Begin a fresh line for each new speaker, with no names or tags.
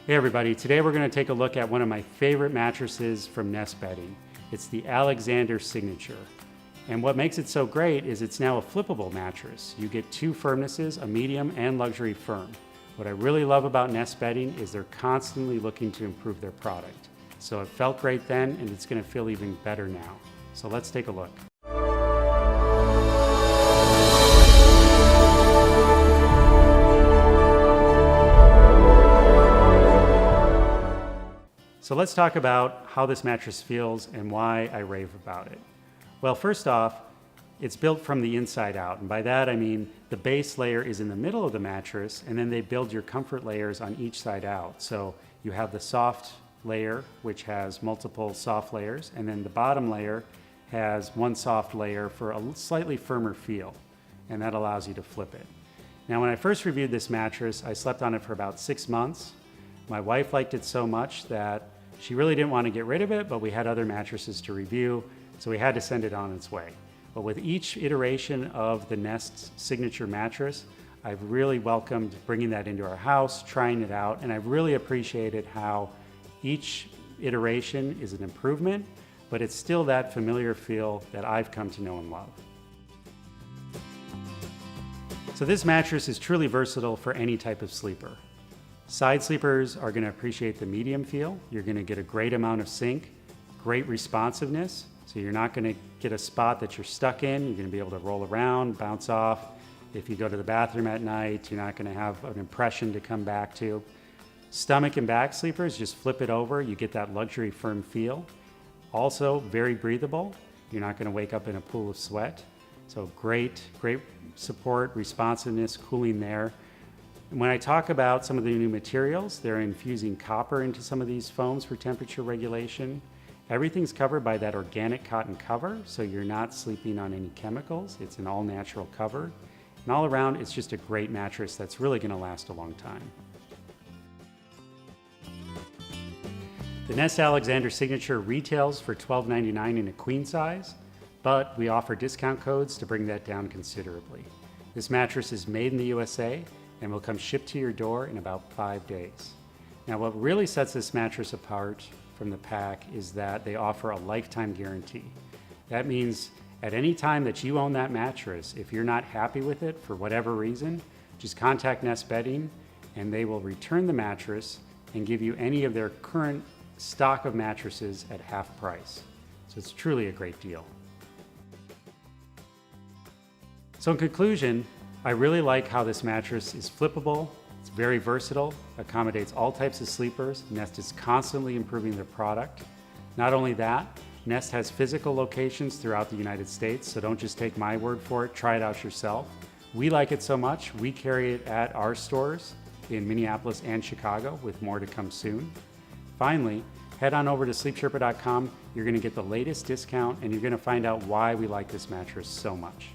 Hey everybody, today we're going to take a look at one of my favorite mattresses from Nest Bedding. It's the Alexander Signature. And what makes it so great is it's now a flippable mattress. You get two firmnesses, a medium and luxury firm. What I really love about Nest Bedding is they're constantly looking to improve their product. So it felt great then, and it's going to feel even better now. So let's take a look. So let's talk about how this mattress feels and why I rave about it. Well, first off, it's built from the inside out. And by that, I mean the base layer is in the middle of the mattress, and then they build your comfort layers on each side out. So you have the soft layer, which has multiple soft layers, and then the bottom layer has one soft layer for a slightly firmer feel, and that allows you to flip it. Now, when I first reviewed this mattress, I slept on it for about 6 months. My wife liked it so much that she really didn't want to get rid of it, but we had other mattresses to review, so we had to send it on its way. But with each iteration of the Nest Signature mattress, I've really welcomed bringing that into our house, trying it out, and I've really appreciated how each iteration is an improvement, but it's still that familiar feel that I've come to know and love. So this mattress is truly versatile for any type of sleeper. Side sleepers are going to appreciate the medium feel. You're going to get a great amount of sink, great responsiveness, so you're not going to get a spot that you're stuck in. You're going to be able to roll around, bounce off. If you go to the bathroom at night, you're not going to have an impression to come back to. Stomach and back sleepers, just flip it over. You get that luxury firm feel. Also very breathable. You're not going to wake up in a pool of sweat. So great support, responsiveness, cooling there. And when I talk about some of the new materials, they're infusing copper into some of these foams for temperature regulation. Everything's covered by that organic cotton cover, so you're not sleeping on any chemicals. It's an all-natural cover. And all around, it's just a great mattress that's really going to last a long time. The Nest Alexander Signature retails for $12.99 in a queen size, but we offer discount codes to bring that down considerably. This mattress is made in the USA and will come shipped to your door in about 5 days. Now, what really sets this mattress apart from the pack is that they offer a lifetime guarantee. That means at any time that you own that mattress, if you're not happy with it for whatever reason, just contact Nest Bedding and they will return the mattress and give you any of their current stock of mattresses at half price. So it's truly a great deal. So in conclusion, I really like how this mattress is flippable. It's very versatile, accommodates all types of sleepers. Nest is constantly improving their product. Not only that, Nest has physical locations throughout the United States, so don't just take my word for it, try it out yourself. We like it so much, we carry it at our stores in Minneapolis and Chicago, with more to come soon. Finally, head on over to sleepsherpa.com. You're gonna get the latest discount and you're gonna find out why we like this mattress so much.